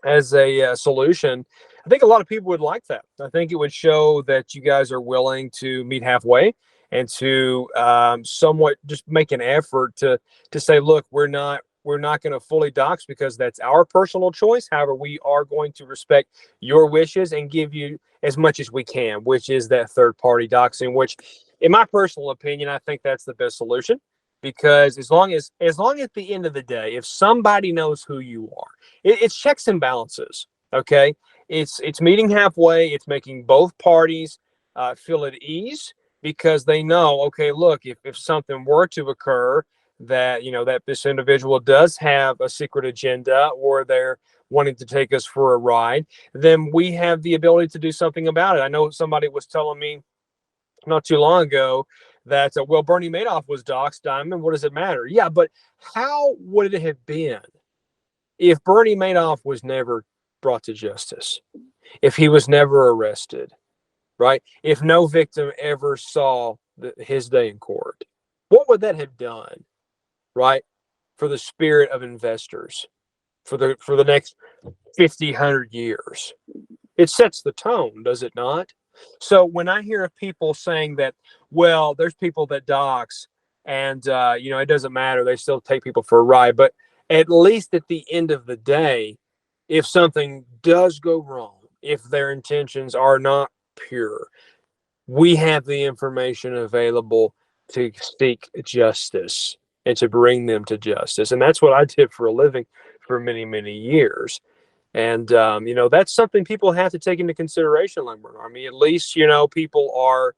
as a solution, I think a lot of people would like that. I think it would show that you guys are willing to meet halfway and to somewhat just make an effort to say, look, we're not going to fully dox because that's our personal choice. However, we are going to respect your wishes and give you as much as we can, which is that third party doxing, which in my personal opinion, I think that's the best solution. Because as long at the end of the day, if somebody knows who you are, it's checks and balances. Okay, it's meeting halfway. It's making both parties feel at ease because they know, okay, look, if something were to occur, that that this individual does have a secret agenda or they're wanting to take us for a ride, then we have the ability to do something about it. I know somebody was telling me not too long ago that well, Bernie Madoff was doxxed. Diamond, what does it matter? Yeah, but how would it have been if Bernie Madoff was never brought to justice, if he was never arrested, right? If no victim ever saw his day in court, what would that have done, right? For the spirit of investors, for the next 50, 100 years. It sets the tone, does it not? So when I hear of people saying that, well, there's people that dox and it doesn't matter, they still take people for a ride, but at least at the end of the day, if something does go wrong, if their intentions are not pure, we have the information available to seek justice and to bring them to justice. And that's what I did for a living for many, many years. And that's something people have to take into consideration, LuncBurnArmy. At least people are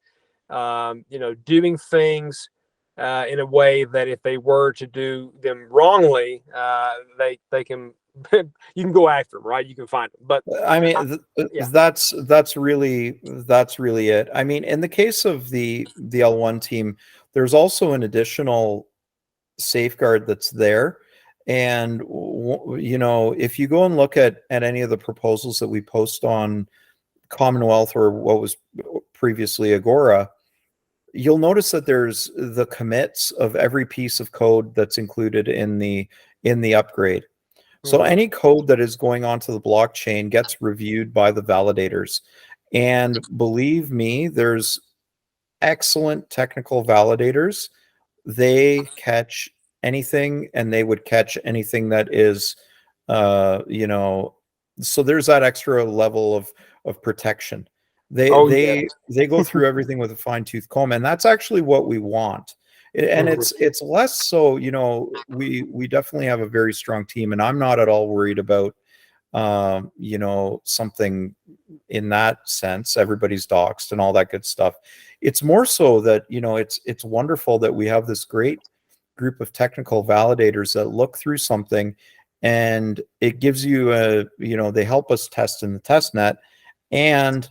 doing things in a way that if they were to do them wrongly, they can you can go after them, right? You can find them. But I I, mean, yeah. that's really it. I mean, in the case of the L1 team, there's also an additional safeguard that's there. And if you go and look at any of the proposals that we post on Commonwealth or what was previously Agora, you'll notice that there's the commits of every piece of code that's included in the upgrade. So Mhm. any code that is going onto the blockchain gets reviewed by the validators. And believe me, there's excellent technical validators. They catch anything and they would catch anything that is uh you know so there's that extra level of protection. they Oh yeah. they they go through everything with a fine-tooth comb, and that's actually what we want. And Mhm. it's less so, we definitely have a very strong team, and I'm not at all worried about something in that sense. Everybody's doxed and all that good stuff. It's more so that, it's wonderful that we have this great group of technical validators that look through something, and it gives you they help us test in the test net, and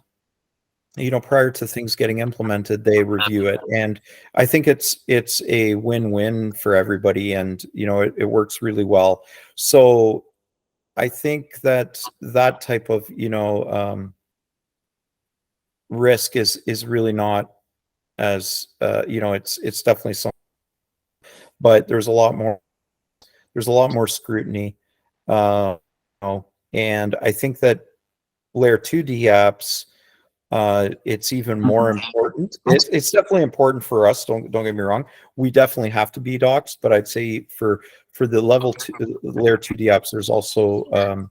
prior to things getting implemented, they review it. And I think it's a win-win for everybody, and it works really well. So I think that that type of, risk is really not as, it's definitely something, but there's a lot more scrutiny. Uh, and I think that layer 2D apps, it's even more important. It's definitely important for us. Don't get me wrong. We definitely have to be docs, but I'd say for the layer 2D apps, there's also,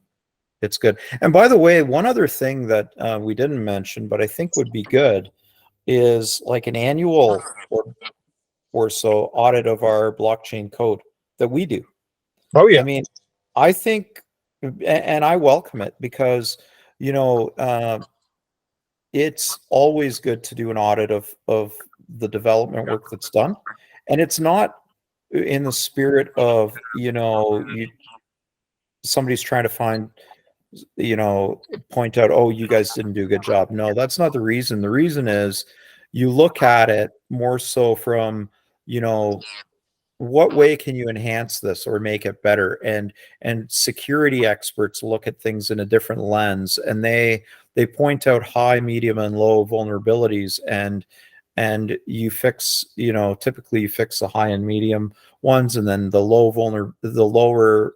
it's good. And by the way, one other thing that we didn't mention, but I think would be good, is like an annual or so audit of our blockchain code that we do. Oh I yeah. mean, I think, and I welcome it because, you know, uh, it's always good to do an audit of the development work that's done, and it's not in the spirit of, somebody's trying to find, point out, oh, you guys didn't do a good job. No, that's not the reason. The reason is you look at it more so from, you know, what way can you enhance this or make it better, and security experts look at things in a different lens, and they point out high, medium, and low vulnerabilities, and you fix, typically you fix the high and medium ones, and then the lower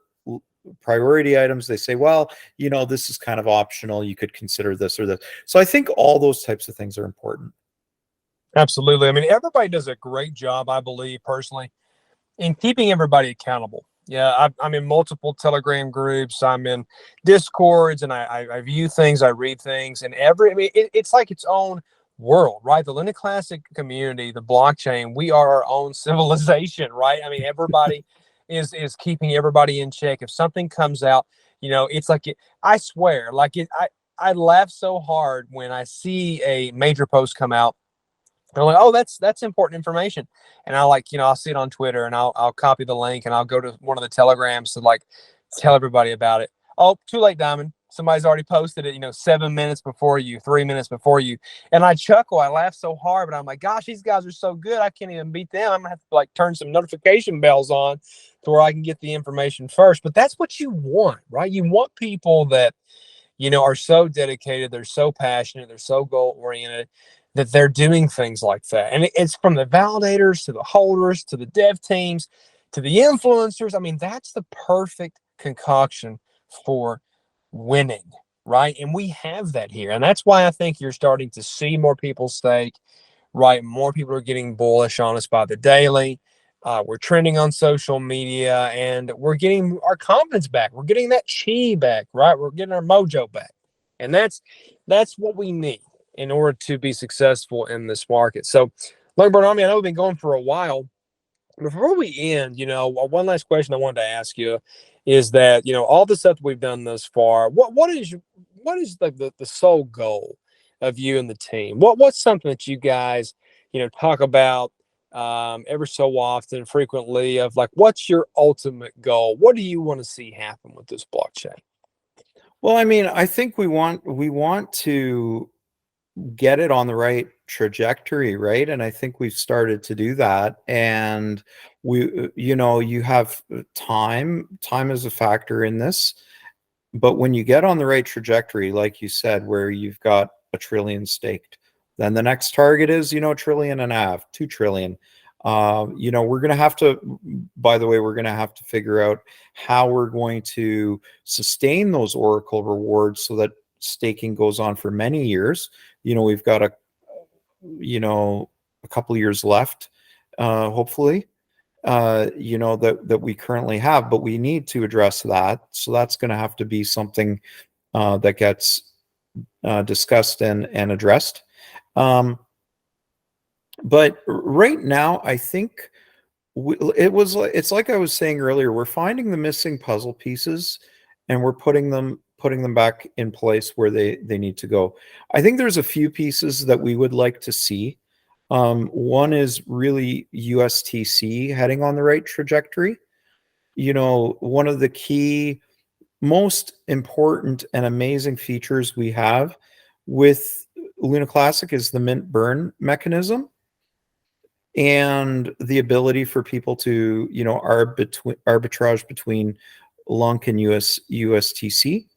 priority items, they say, well, this is kind of optional, you could consider this or this. So I think all those types of things are important. Absolutely. I mean, everybody does a great job, I believe personally, in keeping everybody accountable. Yeah, I'm in multiple Telegram groups. I'm in Discords, and I view things, I read things, and I mean, it's like its own world, right? The LunaClassic community, the blockchain, we are our own civilization, right? I mean, everybody is keeping everybody in check. If something comes out, it's like I swear, like I laugh so hard when I see a major post come out. They're like, oh, that's important information. And I'll see it on Twitter, and I'll copy the link, and I'll go to one of the telegrams to like tell everybody about it. Oh, too late, Diamond. Somebody's already posted it, 7 minutes before you, 3 minutes before you. And I chuckle, I laugh so hard, but I'm like, gosh, these guys are so good. I can't even beat them. I'm gonna have to like turn some notification bells on to where I can get the information first. But that's what you want, right? You want people that are so dedicated, they're so passionate, they're so goal oriented, that they're doing things like that. And it's from the validators to the holders to the dev teams to the influencers. I mean, that's the perfect concoction for winning, right? And we have that here. And that's why I think you're starting to see more people stake, right? More people are getting bullish on us by the daily. We're trending on social media, and we're getting our confidence back. We're getting that chi back, right? We're getting our mojo back. And that's what we need in order to be successful in this market. So, LuncBurnArmy, I know we've been going for a while. Before we end, one last question I wanted to ask you is that, all the stuff that we've done thus far, what is like the sole goal of you and the team? What's something that you guys, talk about ever so often, frequently, of like, what's your ultimate goal? What do you want to see happen with this blockchain? Well, I mean, I think we want to get it on the right trajectory, right? And I think we've started to do that. And you have time is a factor in this. But when you get on the right trajectory, like you said, where you've got a trillion staked, then the next target is, a trillion and a half, 2 trillion. We're going to have to, by the way, we're going to have to figure out how we're going to sustain those Oracle rewards so that staking goes on for many years. We've got a couple of years left, hopefully, that we currently have, but we need to address that. So that's going to have to be something that gets discussed and addressed. But right now, I think it's like I was saying earlier, we're finding the missing puzzle pieces, and we're putting them back in place where they need to go. I think there's a few pieces that we would like to see. One is really USTC heading on the right trajectory. One of the key, most important and amazing features we have with LunaClassic is the mint burn mechanism, and the ability for people to, arbitrage between Lunk and USTC.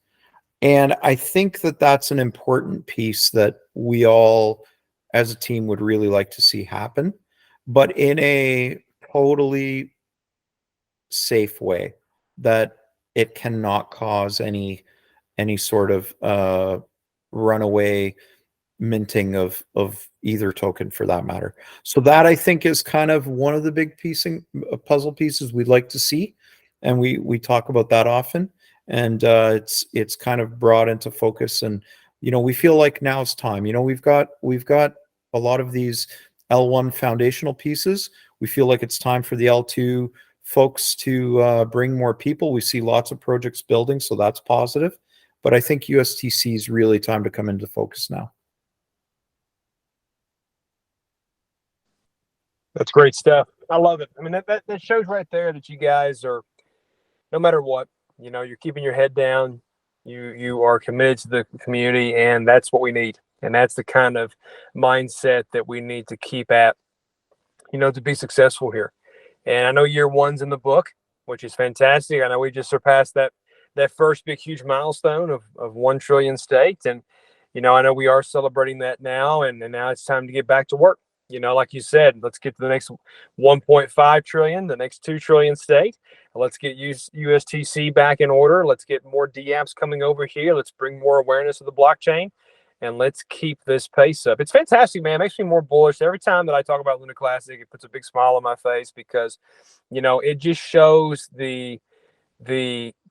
And I think that that's an important piece that we all as a team would really like to see happen, but in a totally safe way, that it cannot cause any sort of runaway minting of either token for that matter. So that, I think, is kind of one of the big puzzle pieces we'd like to see, and we talk about that often, and it's kind of brought into focus. And we feel like now it's time. We've got a lot of these L1 foundational pieces. We feel like it's time for the L2 folks to bring more people. We see lots of projects building, so that's positive. But I think USTC is really time to come into focus now. That's great stuff. I love it. I mean, that shows right there that you guys are, no matter what, you're keeping your head down. You are committed to the community, and that's what we need. And that's the kind of mindset that we need to keep at, to be successful here. And I know year one's in the book, which is fantastic. I know we just surpassed that first big, huge milestone of 1 trillion staked. And, I know we are celebrating that now, and now it's time to get back to work. Like you said, let's get to the next 1.5 trillion, the next 2 trillion staked. Let's get USTC back in order. Let's get more DApps coming over here. Let's bring more awareness of the blockchain, and let's keep this pace up. It's fantastic, man. It makes me more bullish. Every time that I talk about LunaClassic, it puts a big smile on my face because, it just shows the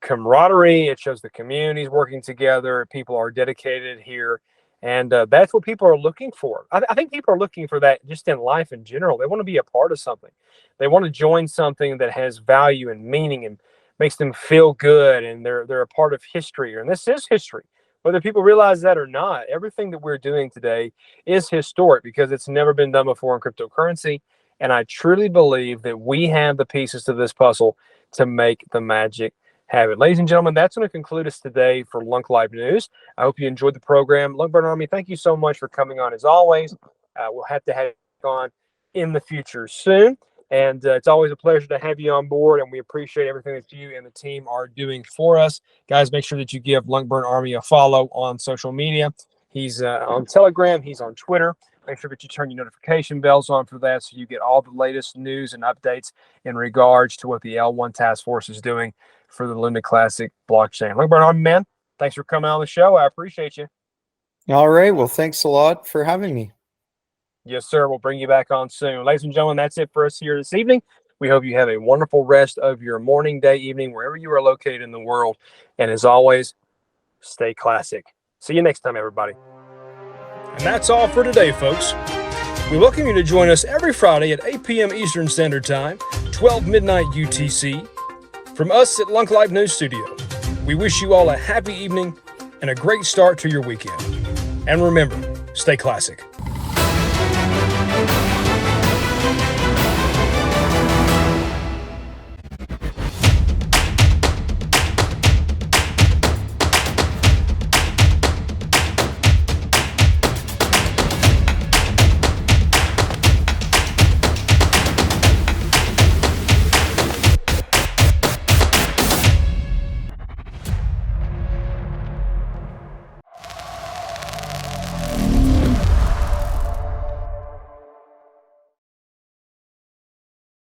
camaraderie. It shows the communities working together. People are dedicated here. And that's what people are looking for. I think people are looking for that just in life in general. They want to be a part of something. They want to join something that has value and meaning and makes them feel good, and they're a part of history. And this is history. Whether people realize that or not, everything that we're doing today is historic because it's never been done before in cryptocurrency. And I truly believe that we have the pieces to this puzzle to make the magic happen. Ladies and gentlemen, that's going to conclude us today for Lunk Live News. I hope you enjoyed the program. LuncBurnArmy, thank you so much for coming on as always. We'll have to have you on in the future soon. And it's always a pleasure to have you on board, and we appreciate everything that you and the team are doing for us. Guys, make sure that you give LuncBurnArmy a follow on social media. He's on Telegram. He's on Twitter. Make sure that you turn your notification bells on for that so you get all the latest news and updates in regards to what the L1 Task Force is doing for the LunaClassic blockchain. LuncBurnArmy, man, thanks for coming on the show. I appreciate you. All right. Well, thanks a lot for having me. Yes, sir. We'll bring you back on soon. Ladies and gentlemen, that's it for us here this evening. We hope you have a wonderful rest of your morning, day, evening, wherever you are located in the world. And as always, stay classic. See you next time, everybody. And that's all for today, folks. We welcome you to join us every Friday at 8 p.m. Eastern Standard Time, 12 midnight UTC. From us at Lunk Live News Studio, we wish you all a happy evening and a great start to your weekend. And remember, stay classic.